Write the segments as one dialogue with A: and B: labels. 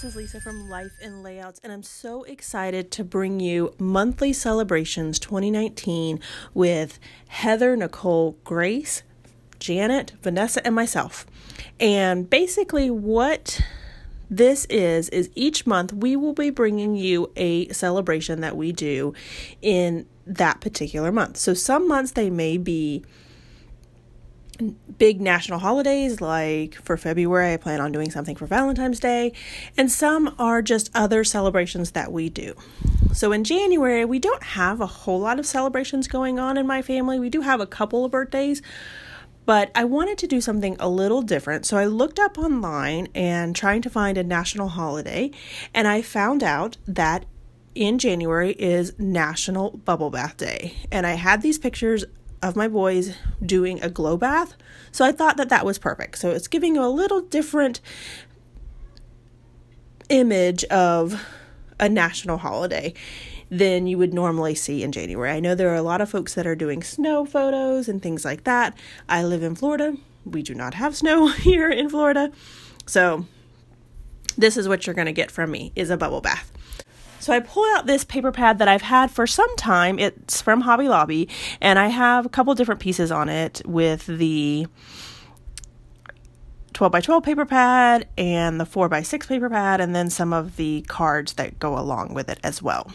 A: this is Lisa from Life in Layouts, and I'm so excited to bring you Monthly Celebrations 2019 with Heather, Nicole, Grace, Janet, Vanessa, and myself. And basically what this is each month we will be bringing you a celebration that we do in that particular month. So some months they may be big national holidays, like for February I plan on doing something for Valentine's Day, and some are just other celebrations that we do. So in January we don't have a whole lot of celebrations going on in my family. We do have a couple of birthdays, but I wanted to do something a little different. So I looked up online and trying to find a national holiday, and I found out that in January is National Bubble Bath Day. And I had these pictures of my boys doing a glow bath. So I thought that was perfect. So it's giving you a little different image of a national holiday than you would normally see in January. I know there are a lot of folks that are doing snow photos and things like that. I live in Florida. We do not have snow here in Florida. So this is what you're going to get from me, is a bubble bath. So I pulled out this paper pad that I've had for some time. It's from Hobby Lobby, and I have a couple different pieces on it with the 12x12 paper pad and the 4x6 paper pad, and then some of the cards that go along with it as well.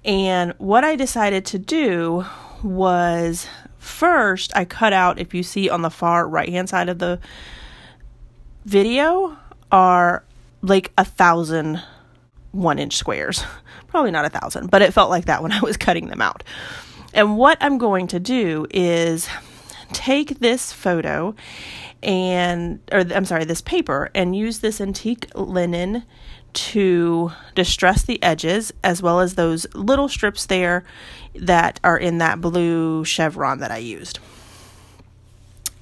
A: And what I decided to do was, first I cut out, if you see on the far right hand side of the video, are like 1,000 1-inch squares. Probably not 1,000, but it felt like that when I was cutting them out. And what I'm going to do is take this photo this paper, and use this antique linen to distress the edges, as well as those little strips there that are in that blue chevron that I used.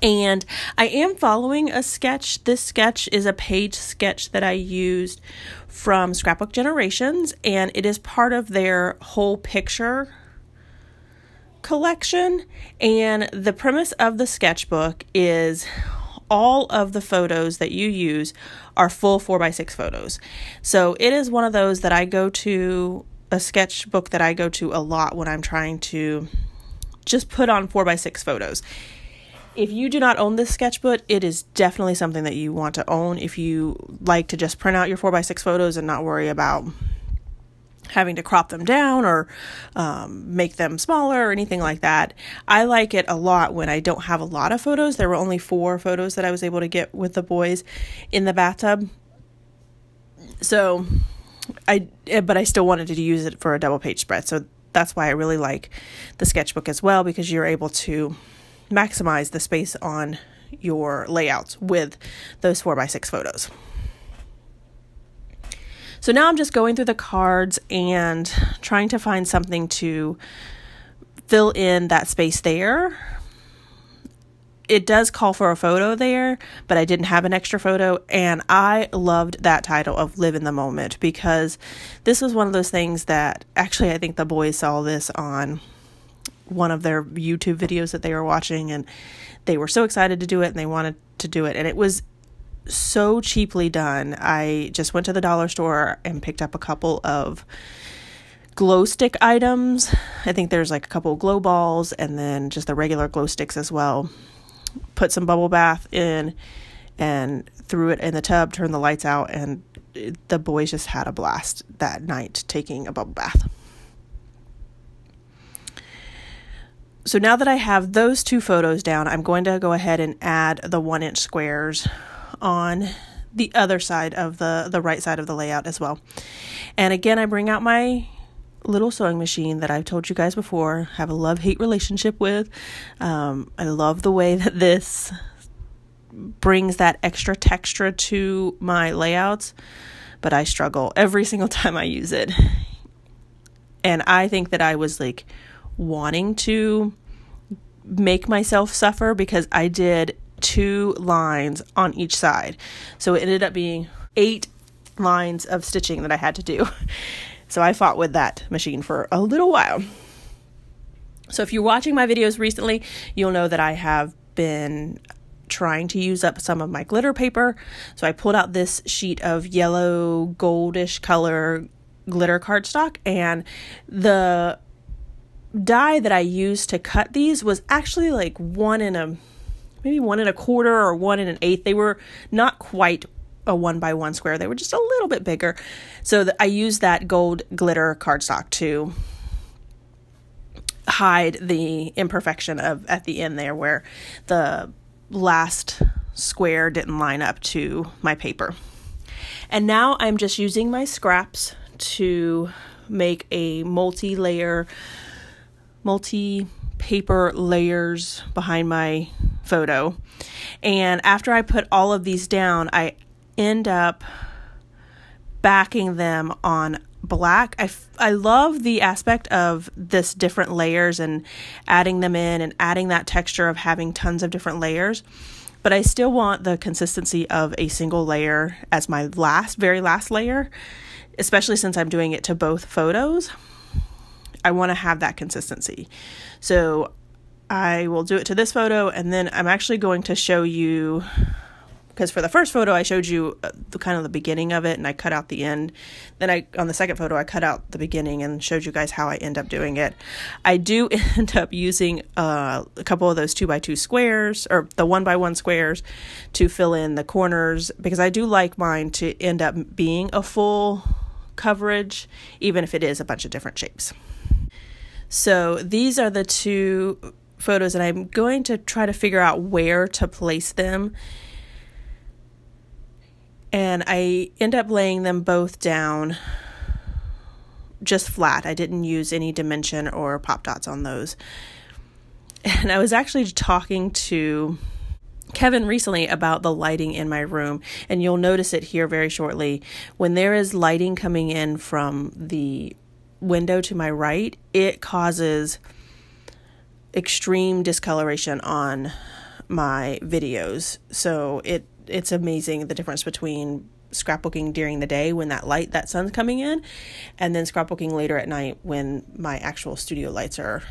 A: And I am following a sketch. This sketch is a page sketch that I used from Scrapbook Generations, and it is part of their whole picture collection. And the premise of the sketchbook is all of the photos that you use are full 4x6 photos. So it is one of those that I go to, a sketchbook that I go to a lot when I'm trying to just put on 4x6 photos. If you do not own this sketchbook, it is definitely something that you want to own if you like to just print out your 4x6 photos and not worry about having to crop them down or make them smaller or anything like that. I like it a lot when I don't have a lot of photos. There were only 4 photos that I was able to get with the boys in the bathtub. So but I still wanted to use it for a double page spread. So that's why I really like the sketchbook as well, because you're able to maximize the space on your layouts with those 4x6 photos. So now I'm just going through the cards and trying to find something to fill in that space there. It does call for a photo there, but I didn't have an extra photo, and I loved that title of Live in the Moment, because this was one of those things that actually I think the boys saw this on one of their YouTube videos that they were watching, and they were so excited to do it and they wanted to do it, and it was so cheaply done. I just went to the dollar store and picked up a couple of glow stick items. I think there's like a couple of glow balls and then just the regular glow sticks as well. Put some bubble bath in and threw it in the tub, turned the lights out, and the boys just had a blast that night taking a bubble bath. So now that I have those 2 photos down, I'm going to go ahead and add the 1-inch squares on the other side of the right side of the layout as well. And again, I bring out my little sewing machine that I've told you guys before, have a love-hate relationship with. I love the way that this brings that extra texture to my layouts, but I struggle every single time I use it. And I think that I was like wanting to make myself suffer, because I did 2 lines on each side. So it ended up being 8 lines of stitching that I had to do. So I fought with that machine for a little while. So if you're watching my videos recently, you'll know that I have been trying to use up some of my glitter paper. So I pulled out this sheet of yellow goldish color glitter cardstock, and the die that I used to cut these was actually like maybe 1 1/4 or 1 1/8. They were not quite a 1x1 square. They were just a little bit bigger. So I used that gold glitter cardstock to hide the imperfection of at the end there where the last square didn't line up to my paper. And now I'm just using my scraps to make a multi-paper layers behind my photo. And after I put all of these down, I end up backing them on black. I love the aspect of this different layers and adding them in and adding that texture of having tons of different layers, but I still want the consistency of a single layer as my very last layer, especially since I'm doing it to both photos. I want to have that consistency. So I will do it to this photo, and then I'm actually going to show you, because for the first photo I showed you the beginning of it and I cut out the end. Then on the second photo I cut out the beginning and showed you guys how I end up doing it. I do end up using a couple of those 2x2 squares, or the 1x1 squares, to fill in the corners, because I do like mine to end up being a full coverage, even if it is a bunch of different shapes. So these are the two photos, and I'm going to try to figure out where to place them. And I end up laying them both down just flat. I didn't use any dimension or pop dots on those. And I was actually talking to Kevin recently about the lighting in my room, and you'll notice it here very shortly. When there is lighting coming in from the window to my right, it causes extreme discoloration on my videos. So it's amazing the difference between scrapbooking during the day when that sun's coming in, and then scrapbooking later at night when my actual studio lights are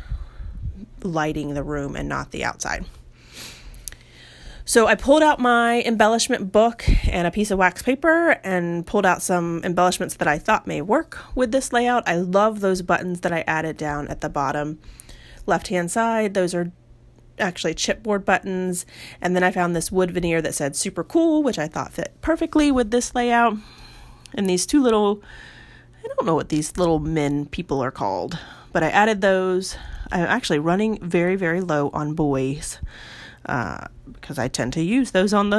A: lighting the room and not the outside. So I pulled out my embellishment book and a piece of wax paper and pulled out some embellishments that I thought may work with this layout. I love those buttons that I added down at the bottom left-hand side. Those are actually chipboard buttons. And then I found this wood veneer that said super cool, which I thought fit perfectly with this layout. And these two little, I don't know what these little men people are called, but I added those. I'm actually running very, very low on boys, because I tend to use those on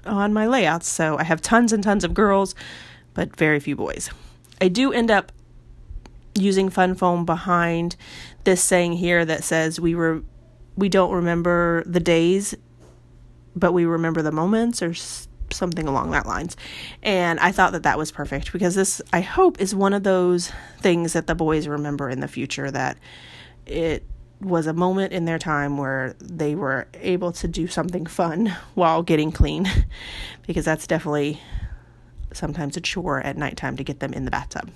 A: my layouts. So I have tons and tons of girls, but very few boys. I do end up using fun foam behind this saying here that says we don't remember the days, but we remember the moments, or something along that lines. And I thought that was perfect, because this, I hope, is one of those things that the boys remember in the future, that it was a moment in their time where they were able to do something fun while getting clean, because that's definitely sometimes a chore at nighttime to get them in the bathtub.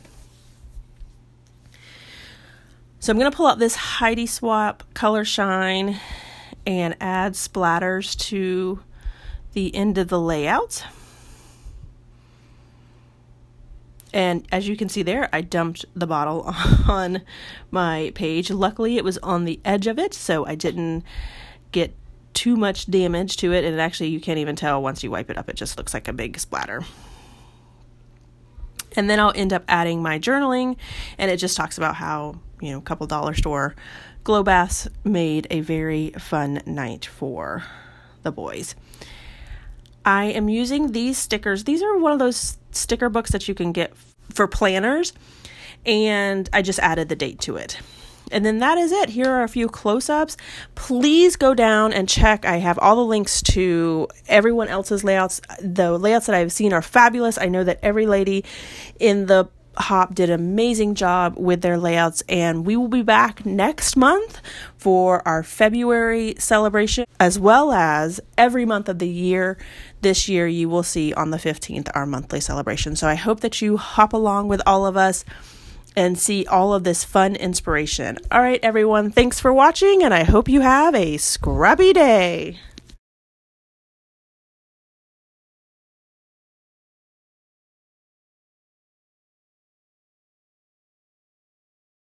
A: So I'm going to pull out this Heidi Swapp Color Shine and add splatters to the end of the layout. And as you can see there, I dumped the bottle on my page. Luckily, it was on the edge of it, so I didn't get too much damage to it. And actually, you can't even tell once you wipe it up. It just looks like a big splatter. And then I'll end up adding my journaling, and it just talks about how, a couple dollar store glow baths made a very fun night for the boys. I am using these stickers. These are one of those sticker books that you can get for planners, and I just added the date to it. And then that is it. Here are a few close-ups. Please go down and check. I have all the links to everyone else's layouts. The layouts that I've seen are fabulous. I know that every lady in the Hop did an amazing job with their layouts, and we will be back next month for our February celebration, as well as every month of the year. This year you will see on the 15th our monthly celebration. So I hope that you hop along with all of us and see all of this fun inspiration. All right, everyone, thanks for watching, and I hope you have a scrappy day.